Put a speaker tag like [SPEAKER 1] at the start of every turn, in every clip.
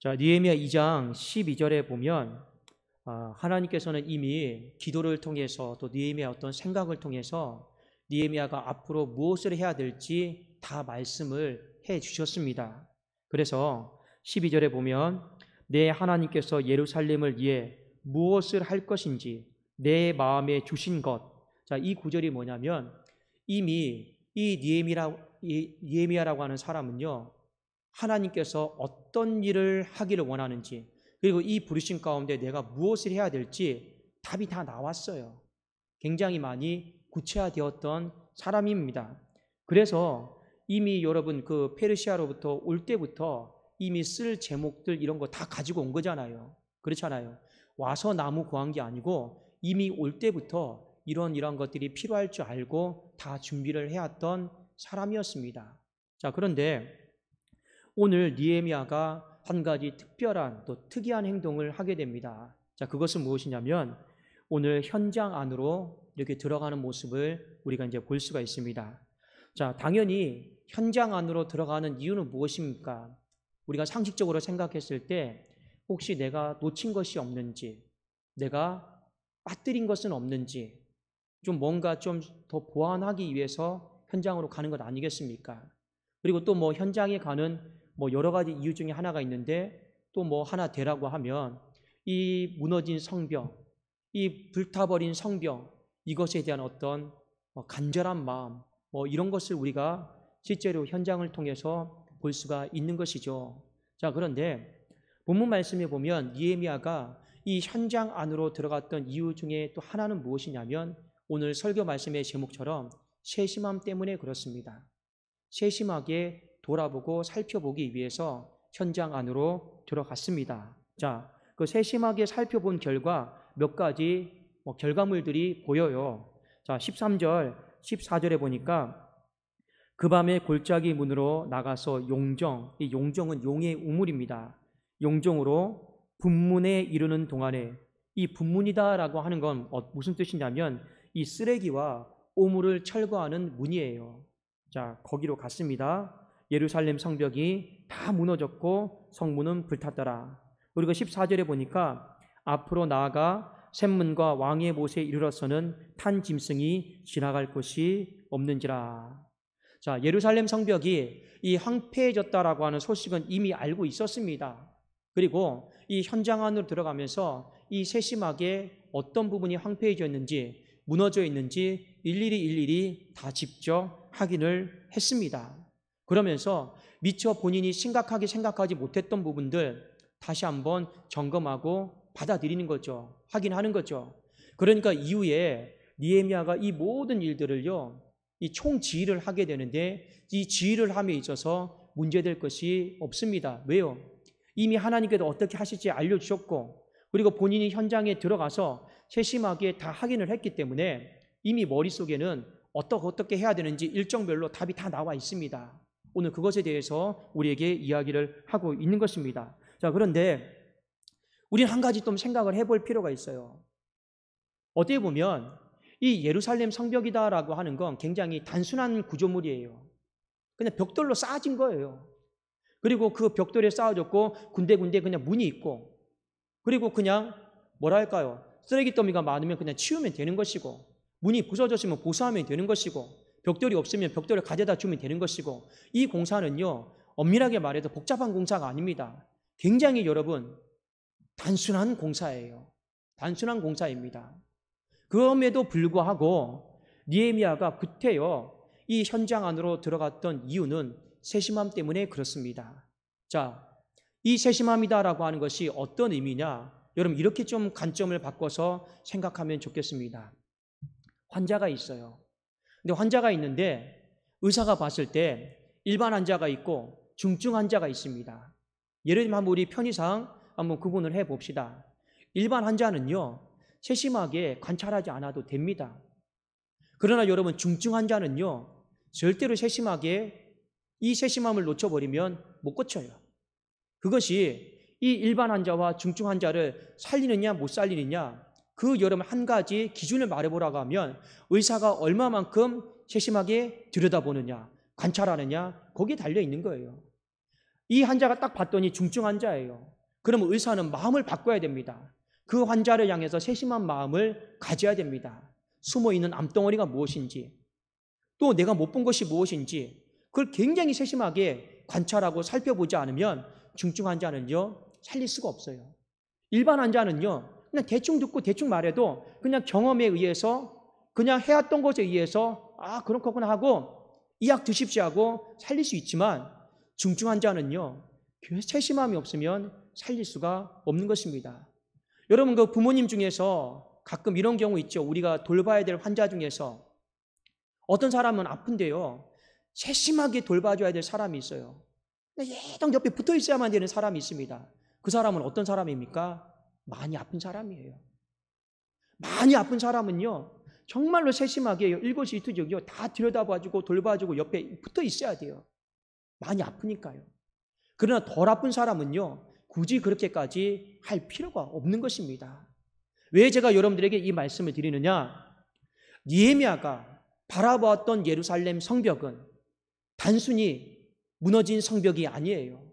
[SPEAKER 1] 자, 느헤미야 2장 12절에 보면 하나님께서는 이미 기도를 통해서 또 느헤미야 어떤 생각을 통해서 느헤미야가 앞으로 무엇을 해야 될지 다 말씀을 해 주셨습니다. 그래서 12절에 보면 내 하나님께서 예루살렘을 위해 무엇을 할 것인지 내 마음에 주신 것. 자, 이 구절이 뭐냐면 이미 이 느헤미야라고 하는 사람은요, 하나님께서 어떤 일을 하기를 원하는지, 그리고 이 부르심 가운데 내가 무엇을 해야 될지 답이 다 나왔어요. 굉장히 많이 구체화되었던 사람입니다. 그래서 이미 여러분 그 페르시아로부터 올 때부터 이미 쓸 제목들 이런 거 다 가지고 온 거잖아요. 그렇잖아요. 와서 나무 구한 게 아니고 이미 올 때부터 이런 것들이 필요할 줄 알고 다 준비를 해왔던 사람이었습니다. 자, 그런데 오늘 느헤미야가 한 가지 특별한 또 특이한 행동을 하게 됩니다. 자, 그것은 무엇이냐면 오늘 현장 안으로 이렇게 들어가는 모습을 우리가 이제 볼 수가 있습니다. 자, 당연히 현장 안으로 들어가는 이유는 무엇입니까? 우리가 상식적으로 생각했을 때 혹시 내가 놓친 것이 없는지, 내가 빠뜨린 것은 없는지, 좀 뭔가 좀 더 보완하기 위해서 현장으로 가는 것 아니겠습니까? 그리고 또 뭐 현장에 가는 뭐 여러 가지 이유 중에 하나가 있는데 또 뭐 하나 되라고 하면 이 무너진 성벽, 이 불타버린 성벽, 이것에 대한 어떤 간절한 마음, 뭐 이런 것을 우리가 실제로 현장을 통해서 볼 수가 있는 것이죠. 자, 그런데 본문 말씀에 보면 느헤미야가 이 현장 안으로 들어갔던 이유 중에 또 하나는 무엇이냐면 오늘 설교 말씀의 제목처럼 세심함 때문에 그렇습니다. 세심하게 돌아보고 살펴보기 위해서 현장 안으로 들어갔습니다. 자, 그 세심하게 살펴본 결과 몇 가지 결과물들이 보여요. 자, 13절, 14절에 보니까 그 밤에 골짜기 문으로 나가서 용정, 이 용정은 용의 우물입니다. 용정으로 분문에 이르는 동안에, 이 분문이다라고 하는 건 무슨 뜻이냐면 이 쓰레기와 오물을 철거하는 문이에요. 자, 거기로 갔습니다. 예루살렘 성벽이 다 무너졌고 성문은 불탔더라. 그리고 14절에 보니까 앞으로 나아가 샘문과 왕의 못에 이르러서는 탄 짐승이 지나갈 곳이 없는지라. 자, 예루살렘 성벽이 이 황폐해졌다라고 하는 소식은 이미 알고 있었습니다. 그리고 이 현장 안으로 들어가면서 이 세심하게 어떤 부분이 황폐해졌는지, 무너져 있는지 일일이 다 직접 확인을 했습니다. 그러면서 미처 본인이 심각하게 생각하지 못했던 부분들 다시 한번 점검하고 받아들이는 거죠. 확인하는 거죠. 그러니까 이후에 느헤미야가 이 모든 일들을요, 이 총지휘를 하게 되는데 이 지휘를 함에 있어서 문제될 것이 없습니다. 왜요? 이미 하나님께서 어떻게 하실지 알려주셨고, 그리고 본인이 현장에 들어가서 세심하게 다 확인을 했기 때문에 이미 머릿속에는 어떻게 해야 되는지 일정별로 답이 다 나와 있습니다. 오늘 그것에 대해서 우리에게 이야기를 하고 있는 것입니다. 자, 그런데 우리는 한 가지 좀 생각을 해볼 필요가 있어요. 어떻게 보면 이 예루살렘 성벽이다라고 하는 건 굉장히 단순한 구조물이에요. 그냥 벽돌로 쌓아진 거예요. 그리고 그 벽돌에 쌓아졌고 군데군데 그냥 문이 있고, 그리고 그냥 뭐랄까요, 쓰레기 더미가 많으면 그냥 치우면 되는 것이고, 문이 부서졌으면 보수하면 되는 것이고, 벽돌이 없으면 벽돌을 가져다 주면 되는 것이고, 이 공사는요, 엄밀하게 말해도 복잡한 공사가 아닙니다. 굉장히 여러분 단순한 공사예요. 단순한 공사입니다. 그럼에도 불구하고 느헤미야가 그때요, 이 현장 안으로 들어갔던 이유는 세심함 때문에 그렇습니다. 자, 이 세심함이다라고 하는 것이 어떤 의미냐? 여러분 이렇게 좀 관점을 바꿔서 생각하면 좋겠습니다. 환자가 있어요. 근데 환자가 있는데 의사가 봤을 때 일반 환자가 있고 중증 환자가 있습니다. 예를 들면 우리 편의상 한번 구분을 해봅시다. 일반 환자는요, 세심하게 관찰하지 않아도 됩니다. 그러나 여러분 중증 환자는요, 절대로 세심하게 이 세심함을 놓쳐버리면 못 고쳐요. 그것이 이 일반 환자와 중증 환자를 살리느냐 못 살리느냐, 그 여러분 한 가지 기준을 말해보라고 하면 의사가 얼마만큼 세심하게 들여다보느냐, 관찰하느냐, 거기에 달려 있는 거예요. 이 환자가 딱 봤더니 중증 환자예요. 그러면 의사는 마음을 바꿔야 됩니다. 그 환자를 향해서 세심한 마음을 가져야 됩니다. 숨어있는 암덩어리가 무엇인지, 또 내가 못 본 것이 무엇인지 그걸 굉장히 세심하게 관찰하고 살펴보지 않으면 중증 환자는요 살릴 수가 없어요. 일반 환자는요 그냥 대충 듣고 대충 말해도 그냥 경험에 의해서 그냥 해왔던 것에 의해서 그렇구나 하고 이 약 드십시오 하고 살릴 수 있지만, 중증 환자는요 세심함이 없으면 살릴 수가 없는 것입니다. 여러분, 그 부모님 중에서 가끔 이런 경우 있죠. 우리가 돌봐야 될 환자 중에서 어떤 사람은 아픈데요 세심하게 돌봐줘야 될 사람이 있어요. 예당 옆에 붙어 있어야만 되는 사람이 있습니다. 그 사람은 어떤 사람입니까? 많이 아픈 사람이에요. 많이 아픈 사람은요 정말로 세심하게 일거수일투족이요 다 들여다봐주고 돌봐주고 옆에 붙어 있어야 돼요. 많이 아프니까요. 그러나 덜 아픈 사람은요 굳이 그렇게까지 할 필요가 없는 것입니다. 왜 제가 여러분들에게 이 말씀을 드리느냐? 느헤미야가 바라보았던 예루살렘 성벽은 단순히 무너진 성벽이 아니에요.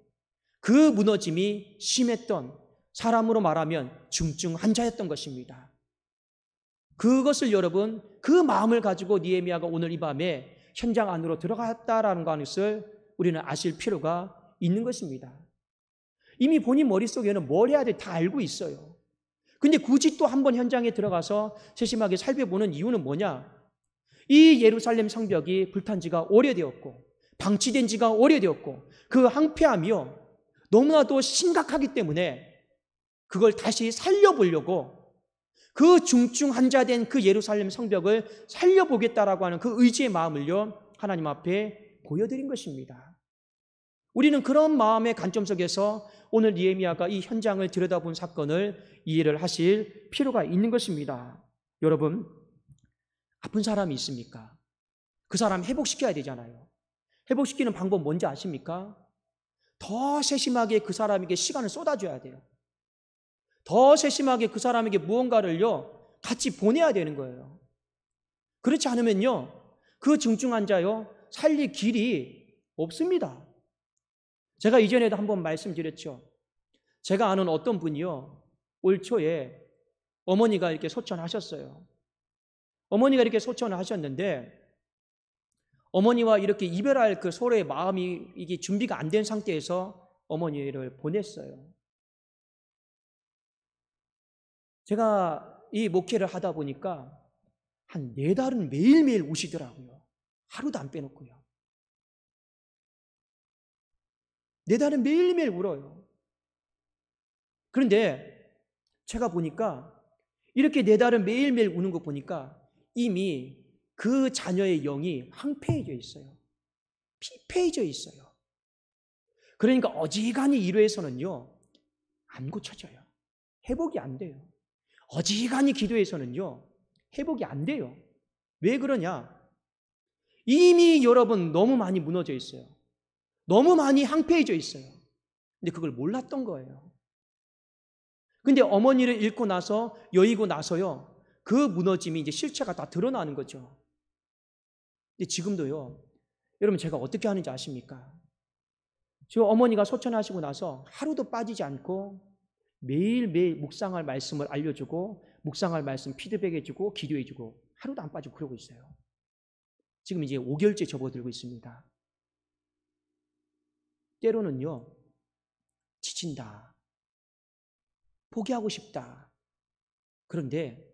[SPEAKER 1] 그 무너짐이 심했던, 사람으로 말하면 중증 환자였던 것입니다. 그것을 여러분, 그 마음을 가지고 느헤미야가 오늘 이 밤에 현장 안으로 들어갔다라는 것을 우리는 아실 필요가 있는 것입니다. 이미 본인 머릿속에는 뭘 해야 돼 다 알고 있어요. 근데 굳이 또 한번 현장에 들어가서 세심하게 살펴보는 이유는 뭐냐? 이 예루살렘 성벽이 불탄 지가 오래되었고 방치된 지가 오래되었고 그 황폐함이요 너무나도 심각하기 때문에 그걸 다시 살려보려고, 그 중증 환자된 그 예루살렘 성벽을 살려보겠다라고 하는 그 의지의 마음을요 하나님 앞에 보여드린 것입니다. 우리는 그런 마음의 관점 속에서 오늘 느헤미야가 이 현장을 들여다본 사건을 이해를 하실 필요가 있는 것입니다. 여러분, 아픈 사람이 있습니까? 그 사람 회복시켜야 되잖아요. 회복시키는 방법 뭔지 아십니까? 더 세심하게 그 사람에게 시간을 쏟아줘야 돼요. 더 세심하게 그 사람에게 무언가를요 같이 보내야 되는 거예요. 그렇지 않으면요 그 중증 환자요 살릴 길이 없습니다. 제가 이전에도 한번 말씀드렸죠. 제가 아는 어떤 분이요 올 초에 어머니가 이렇게 소천하셨어요. 어머니가 이렇게 소천을 하셨는데 어머니와 이렇게 이별할 그 서로의 마음이 이게 준비가 안 된 상태에서 어머니를 보냈어요. 제가 이 목회를 하다 보니까 한 4달은 매일매일 우시더라고요. 하루도 안 빼놓고요. 4달은 매일매일 울어요. 그런데 제가 보니까 이렇게 4달은 매일매일 우는 거 보니까 이미 그 자녀의 영이 황폐해져 있어요. 피폐해져 있어요. 그러니까 어지간히 이루에서는요 안 고쳐져요. 회복이 안 돼요. 어지간히 기도에서는요 회복이 안 돼요. 왜 그러냐? 이미 여러분 너무 많이 무너져 있어요. 너무 많이 황폐해져 있어요. 근데 그걸 몰랐던 거예요. 근데 어머니를 잃고 나서 여의고 나서요 그 무너짐이 이제 실체가 다 드러나는 거죠. 근데 지금도요 여러분 제가 어떻게 하는지 아십니까? 저 어머니가 소천하시고 나서 하루도 빠지지 않고 매일매일 묵상할 말씀을 알려주고 묵상할 말씀 피드백해주고 기도해주고 하루도 안 빠지고 그러고 있어요. 지금 이제 5개월째 접어들고 있습니다. 때로는요 지친다, 포기하고 싶다, 그런데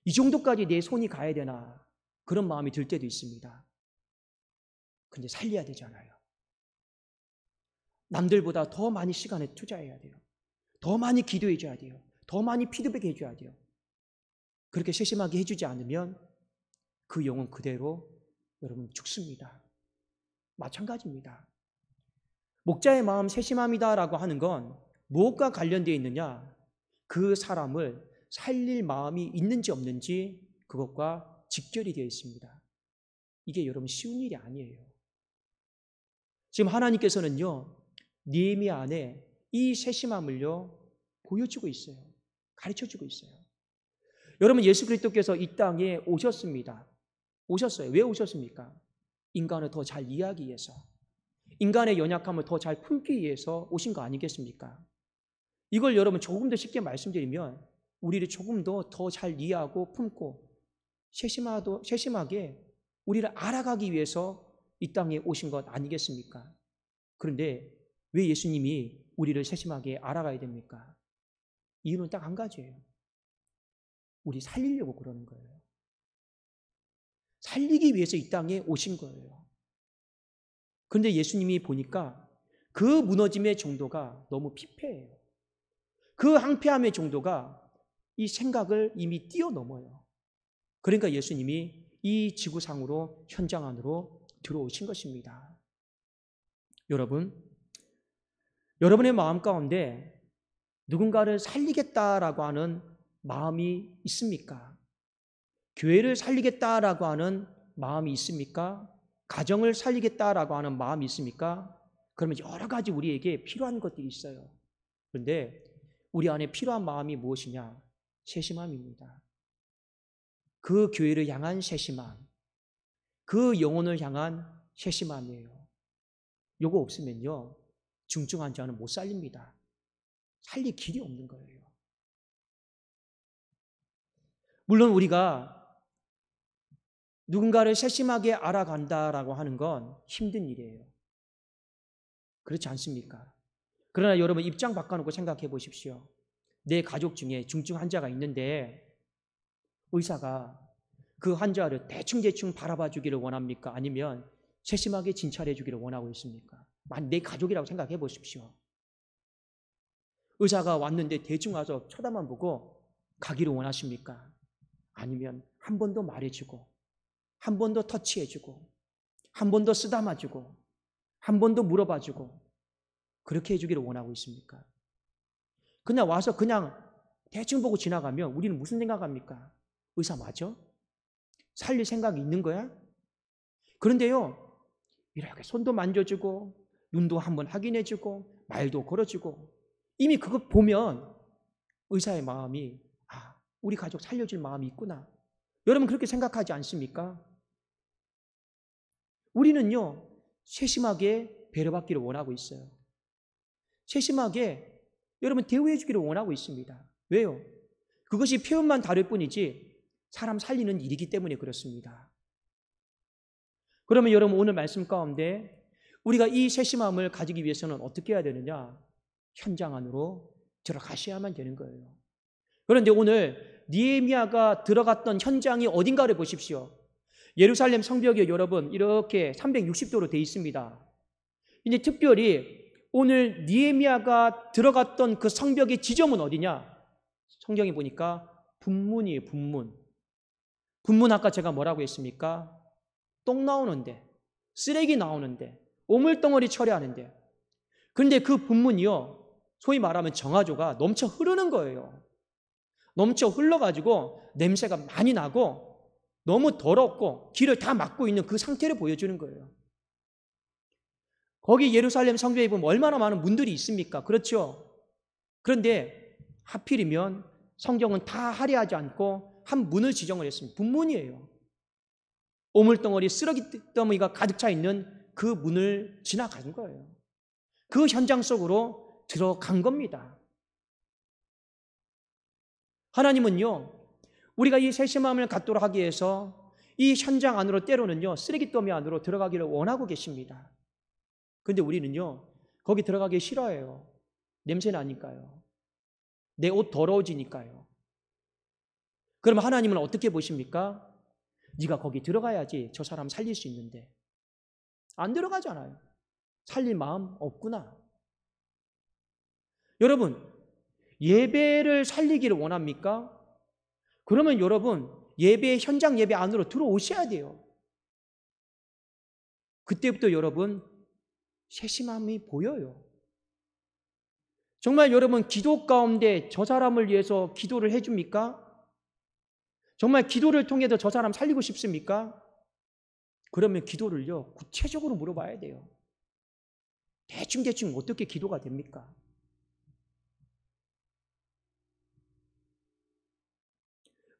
[SPEAKER 1] 이 정도까지 내 손이 가야 되나 그런 마음이 들 때도 있습니다. 근데 살려야 되잖아요. 남들보다 더 많이 시간에 투자해야 돼요. 더 많이 기도해 줘야 돼요. 더 많이 피드백해 줘야 돼요. 그렇게 세심하게 해주지 않으면 그 영은 그대로 여러분 죽습니다. 마찬가지입니다. 목자의 마음 세심함이다라고 하는 건 무엇과 관련되어 있느냐? 그 사람을 살릴 마음이 있는지 없는지 그것과 직결이 되어 있습니다. 이게 여러분 쉬운 일이 아니에요. 지금 하나님께서는요 느헤미야 안에 이 세심함을요 보여주고 있어요. 가르쳐주고 있어요. 여러분, 예수 그리스도께서 이 땅에 오셨습니다. 오셨어요. 왜 오셨습니까? 인간을 더 잘 이해하기 위해서, 인간의 연약함을 더 잘 품기 위해서 오신 거 아니겠습니까? 이걸 여러분 조금 더 쉽게 말씀드리면 우리를 조금 더 잘 이해하고 품고 세심하게 우리를 알아가기 위해서 이 땅에 오신 것 아니겠습니까? 그런데 왜 예수님이 우리를 세심하게 알아가야 됩니까? 이유는 딱 한 가지예요. 우리 살리려고 그러는 거예요. 살리기 위해서 이 땅에 오신 거예요. 그런데 예수님이 보니까 그 무너짐의 정도가 너무 피폐해요. 그 황폐함의 정도가 이 생각을 이미 뛰어넘어요. 그러니까 예수님이 이 지구상으로 현장 안으로 들어오신 것입니다. 여러분의 마음 가운데 누군가를 살리겠다라고 하는 마음이 있습니까? 교회를 살리겠다라고 하는 마음이 있습니까? 가정을 살리겠다라고 하는 마음이 있습니까? 그러면 여러 가지 우리에게 필요한 것들이 있어요. 그런데 우리 안에 필요한 마음이 무엇이냐? 세심함입니다. 그 교회를 향한 세심함, 그 영혼을 향한 세심함이에요. 요거 없으면요, 중증 환자는 못 살립니다. 살릴 길이 없는 거예요. 물론 우리가 누군가를 세심하게 알아간다라고 하는 건 힘든 일이에요. 그렇지 않습니까? 그러나 여러분 입장 바꿔놓고 생각해 보십시오. 내 가족 중에 중증 환자가 있는데 의사가 그 환자를 대충 바라봐 주기를 원합니까? 아니면 세심하게 진찰해 주기를 원하고 있습니까? 내 가족이라고 생각해 보십시오. 의사가 왔는데 대충 와서 쳐다만 보고 가기를 원하십니까? 아니면 한 번 더 말해주고 한 번 더 터치해주고 한 번 더 쓰다마주고 한 번 더 물어봐주고 그렇게 해주기를 원하고 있습니까? 그냥 와서 그냥 대충 보고 지나가면 우리는 무슨 생각합니까? 의사 맞아? 살릴 생각이 있는 거야? 그런데요, 이렇게 손도 만져주고 눈도 한번 확인해주고 말도 걸어주고 이미 그거 보면 의사의 마음이 우리 가족 살려줄 마음이 있구나. 여러분 그렇게 생각하지 않습니까? 우리는요, 세심하게 배려받기를 원하고 있어요. 세심하게 여러분 대우해 주기를 원하고 있습니다. 왜요? 그것이 표현만 다를 뿐이지 사람 살리는 일이기 때문에 그렇습니다. 그러면 여러분 오늘 말씀 가운데 우리가 이 세심함을 가지기 위해서는 어떻게 해야 되느냐? 현장 안으로 들어가셔야만 되는 거예요. 그런데 오늘 느헤미야가 들어갔던 현장이 어딘가를 보십시오. 예루살렘 성벽이 여러분 이렇게 360도로 돼 있습니다. 이제 특별히 오늘 느헤미야가 들어갔던 그 성벽의 지점은 어디냐? 성경에 보니까 분문이에요. 분문 아까 제가 뭐라고 했습니까? 똥 나오는데, 쓰레기 나오는데, 오물덩어리 처리하는데. 그런데 그 분문이요, 소위 말하면 정화조가 넘쳐 흐르는 거예요. 넘쳐 흘러가지고 냄새가 많이 나고 너무 더럽고 길을 다 막고 있는 그 상태를 보여주는 거예요. 거기 예루살렘 성벽에 보면 얼마나 많은 문들이 있습니까? 그렇죠? 그런데 하필이면 성경은 다 할애하지 않고 한 문을 지정을 했습니다. 분문이에요. 오물덩어리, 쓰레기더미가 가득 차 있는 그 문을 지나간 거예요. 그 현장 속으로 들어간 겁니다. 하나님은요, 우리가 이 세심함을 갖도록 하기 위해서 이 현장 안으로 때로는요, 쓰레기더미 안으로 들어가기를 원하고 계십니다. 그런데 우리는요, 거기 들어가기 싫어해요. 냄새 나니까요. 내 옷 더러워지니까요. 그러면 하나님은 어떻게 보십니까? 네가 거기 들어가야지 저 사람 살릴 수 있는데. 안 들어가잖아요. 살릴 마음 없구나. 여러분, 예배를 살리기를 원합니까? 그러면 여러분, 현장 예배 안으로 들어오셔야 돼요. 그때부터 여러분, 세심함이 보여요. 정말 여러분, 기도 가운데 저 사람을 위해서 기도를 해줍니까? 정말 기도를 통해서 저 사람 살리고 싶습니까? 그러면 기도를요, 구체적으로 물어봐야 돼요. 대충 어떻게 기도가 됩니까?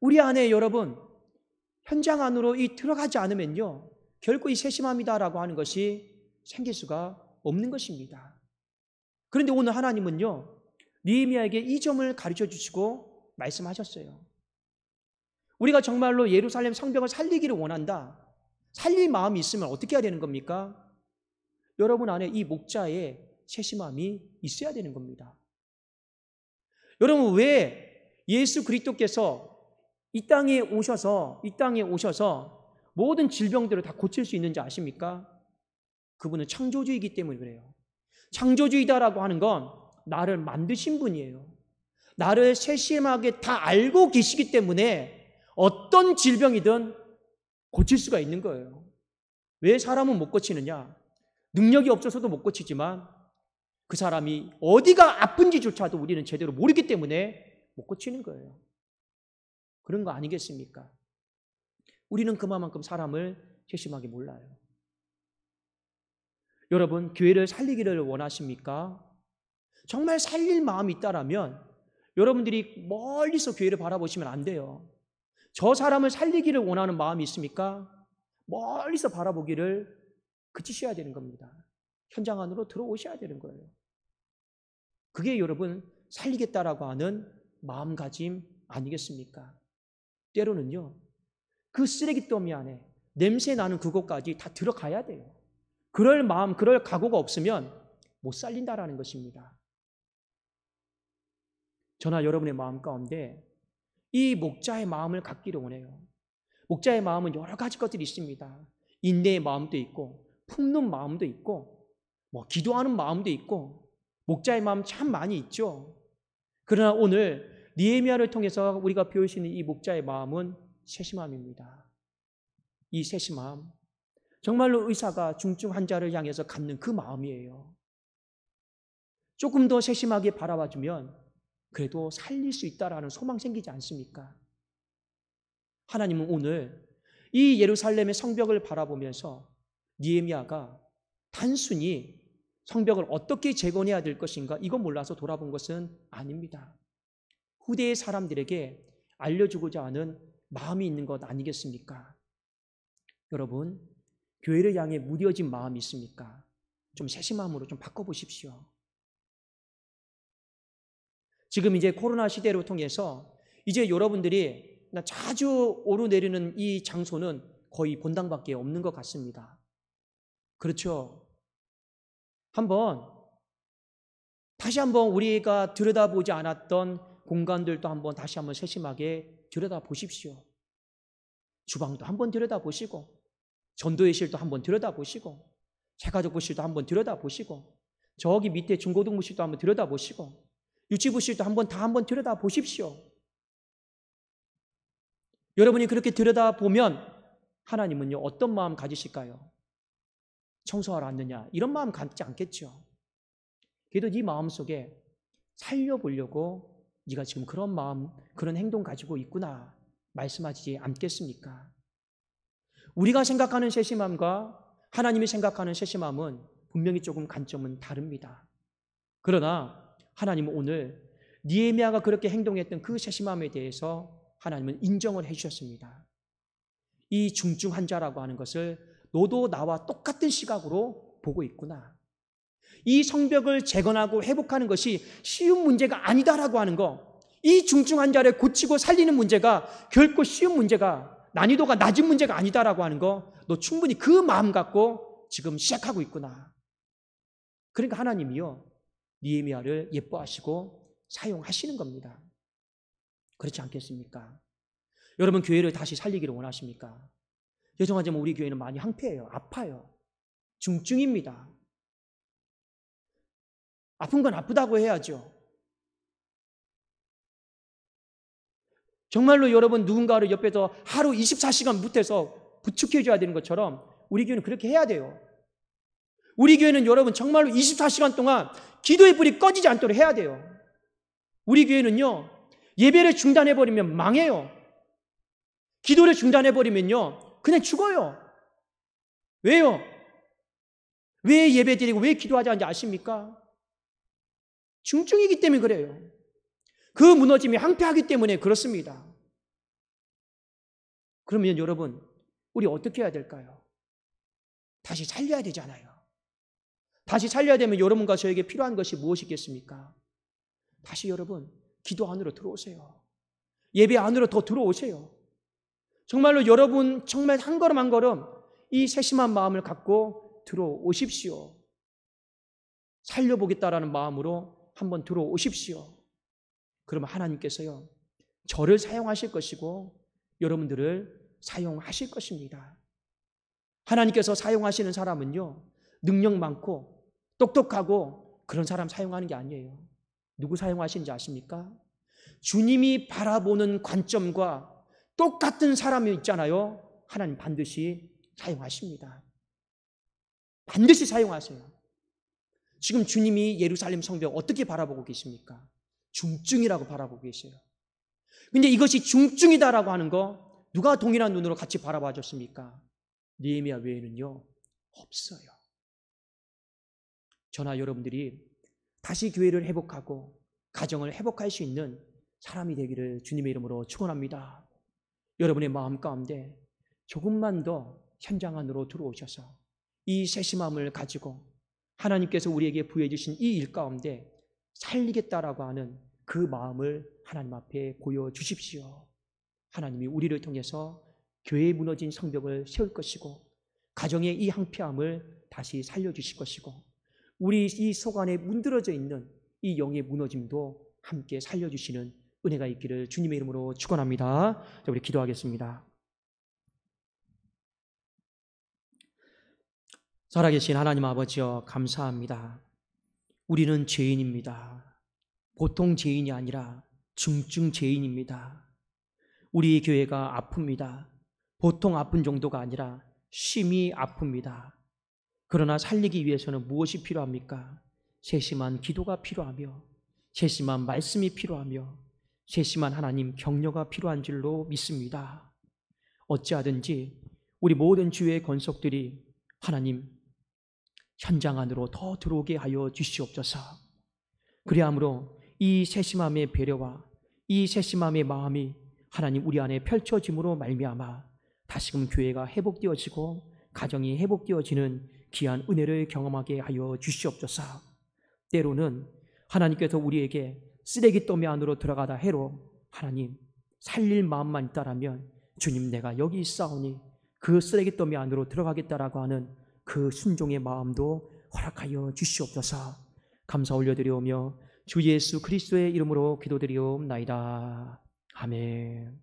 [SPEAKER 1] 우리 안에 여러분, 현장 안으로 들어가지 않으면요, 결코 이 세심함이다라고 하는 것이 생길 수가 없는 것입니다. 그런데 오늘 하나님은요, 느헤미야에게 이 점을 가르쳐 주시고 말씀하셨어요. 우리가 정말로 예루살렘 성벽을 살리기를 원한다. 살릴 마음이 있으면 어떻게 해야 되는 겁니까? 여러분 안에 이 목자의 세심함이 있어야 되는 겁니다. 여러분, 왜 예수 그리스도께서 이 땅에 오셔서 모든 질병들을 다 고칠 수 있는지 아십니까? 그분은 창조주이기 때문에 그래요. 창조주이다라고 하는 건 나를 만드신 분이에요. 나를 세심하게 다 알고 계시기 때문에 어떤 질병이든 고칠 수가 있는 거예요. 왜 사람은 못 고치느냐? 능력이 없어서도 못 고치지만 그 사람이 어디가 아픈지조차도 우리는 제대로 모르기 때문에 못 고치는 거예요. 그런 거 아니겠습니까? 우리는 그만큼 사람을 세심하게 몰라요. 여러분, 교회를 살리기를 원하십니까? 정말 살릴 마음이 있다라면 여러분들이 멀리서 교회를 바라보시면 안 돼요. 저 사람을 살리기를 원하는 마음이 있습니까? 멀리서 바라보기를 그치셔야 되는 겁니다. 현장 안으로 들어오셔야 되는 거예요. 그게 여러분 살리겠다라고 하는 마음가짐 아니겠습니까? 때로는요, 그 쓰레기더미 안에 냄새 나는 그곳까지 다 들어가야 돼요. 그럴 마음, 그럴 각오가 없으면 못 살린다라는 것입니다. 저나 여러분의 마음 가운데 이 목자의 마음을 갖기를 원해요. 목자의 마음은 여러 가지 것들이 있습니다. 인내의 마음도 있고, 품는 마음도 있고, 기도하는 마음도 있고, 목자의 마음 참 많이 있죠. 그러나 오늘 느헤미야를 통해서 우리가 배울 수 있는 이 목자의 마음은 세심함입니다. 이 세심함, 정말로 의사가 중증 환자를 향해서 갖는 그 마음이에요. 조금 더 세심하게 바라봐주면 그래도 살릴 수 있다라는 소망 생기지 않습니까? 하나님은 오늘 이 예루살렘의 성벽을 바라보면서 느헤미야가 단순히 성벽을 어떻게 재건해야 될 것인가 이거 몰라서 돌아본 것은 아닙니다. 후대의 사람들에게 알려주고자 하는 마음이 있는 것 아니겠습니까? 여러분, 교회를 향해 무뎌진 마음이 있습니까? 좀 세심함으로 좀 바꿔보십시오. 지금 이제 코로나 시대로 통해서 이제 여러분들이 자주 오르내리는 이 장소는 거의 본당밖에 없는 것 같습니다. 그렇죠? 다시 한번 우리가 들여다보지 않았던 공간들도 다시 한번 세심하게 들여다보십시오. 주방도 한번 들여다보시고, 전도회실도 한번 들여다보시고, 재가족부실도 한번 들여다보시고, 저기 밑에 중고등부실도 한번 들여다보시고, 유치부실도 다 한번 들여다보십시오. 여러분이 그렇게 들여다보면 하나님은요, 어떤 마음 가지실까요? 청소하러 왔느냐? 이런 마음 갖지 않겠죠. 그래도 네 마음속에 살려보려고 네가 지금 그런 마음, 그런 행동 가지고 있구나 말씀하지 않겠습니까? 우리가 생각하는 세심함과 하나님이 생각하는 세심함은 분명히 조금 관점은 다릅니다. 그러나 하나님은 오늘 느헤미야가 그렇게 행동했던 그 세심함에 대해서 하나님은 인정을 해주셨습니다. 이 중증 환자라고 하는 것을 너도 나와 똑같은 시각으로 보고 있구나. 이 성벽을 재건하고 회복하는 것이 쉬운 문제가 아니다라고 하는 거, 이 중증 환자를 고치고 살리는 문제가 결코 쉬운 문제가, 난이도가 낮은 문제가 아니다라고 하는 거, 너 충분히 그 마음 갖고 지금 시작하고 있구나. 그러니까 하나님이요, 느헤미야를 예뻐하시고 사용하시는 겁니다. 그렇지 않겠습니까? 여러분, 교회를 다시 살리기를 원하십니까? 죄송하지만 우리 교회는 많이 황폐해요. 아파요. 중증입니다. 아픈 건 아프다고 해야죠. 정말로 여러분 누군가를 옆에서 하루 24시간 못해서 부축해줘야 되는 것처럼 우리 교회는 그렇게 해야 돼요. 우리 교회는 여러분 정말로 24시간 동안 기도의 불이 꺼지지 않도록 해야 돼요. 우리 교회는요, 예배를 중단해버리면 망해요. 기도를 중단해버리면요, 그냥 죽어요. 왜요? 왜 예배 드리고 왜 기도하지 않는지 아십니까? 중증이기 때문에 그래요. 그 무너짐이 황폐하기 때문에 그렇습니다. 그러면 여러분, 우리 어떻게 해야 될까요? 다시 살려야 되잖아요. 다시 살려야 되면 여러분과 저에게 필요한 것이 무엇이겠습니까? 다시 여러분 기도 안으로 들어오세요. 예배 안으로 더 들어오세요. 정말로 여러분 정말 한 걸음 한 걸음 이 세심한 마음을 갖고 들어오십시오. 살려보겠다라는 마음으로 한번 들어오십시오. 그러면 하나님께서요, 저를 사용하실 것이고 여러분들을 사용하실 것입니다. 하나님께서 사용하시는 사람은요, 능력 많고 똑똑하고 그런 사람 사용하는 게 아니에요. 누구 사용하시는지 아십니까? 주님이 바라보는 관점과 똑같은 사람이 있잖아요. 하나님 반드시 사용하십니다. 반드시 사용하세요. 지금 주님이 예루살렘 성벽 어떻게 바라보고 계십니까? 중증이라고 바라보고 계세요. 근데 이것이 중증이다라고 하는 거 누가 동일한 눈으로 같이 바라봐 줬습니까? 느헤미야 외에는요, 없어요. 저나 여러분들이 다시 교회를 회복하고 가정을 회복할 수 있는 사람이 되기를 주님의 이름으로 축원합니다. 여러분의 마음 가운데 조금만 더 현장 안으로 들어오셔서 이 세심함을 가지고 하나님께서 우리에게 부여해 주신 이 일 가운데 살리겠다라고 하는 그 마음을 하나님 앞에 보여주십시오. 하나님이 우리를 통해서 교회에 무너진 성벽을 세울 것이고 가정의 이 황폐함을 다시 살려주실 것이고 우리 이 속 안에 문드러져 있는 이 영의 무너짐도 함께 살려주시는 은혜가 있기를 주님의 이름으로 축원합니다. 자, 우리 기도하겠습니다. 살아계신 하나님 아버지여, 감사합니다. 우리는 죄인입니다. 보통 죄인이 아니라 중증 죄인입니다. 우리 교회가 아픕니다. 보통 아픈 정도가 아니라 심히 아픕니다. 그러나 살리기 위해서는 무엇이 필요합니까? 세심한 기도가 필요하며 세심한 말씀이 필요하며 세심한 하나님 격려가 필요한 줄로 믿습니다. 어찌하든지 우리 모든 주의 권속들이 하나님 현장 안으로 더 들어오게 하여 주시옵소서. 그리함으로 이 세심함의 배려와 이 세심함의 마음이 하나님 우리 안에 펼쳐짐으로 말미암아 다시금 교회가 회복되어지고 가정이 회복되어지는 귀한 은혜를 경험하게 하여 주시옵소서. 때로는 하나님께서 우리에게 쓰레기더미 안으로 들어가다 해로 하나님 살릴 마음만 있다라면 주님 내가 여기 있사오니 그 쓰레기더미 안으로 들어가겠다라고 하는 그 순종의 마음도 허락하여 주시옵소서. 감사 올려드리오며 주 예수 그리스도의 이름으로 기도드리옵나이다. 아멘.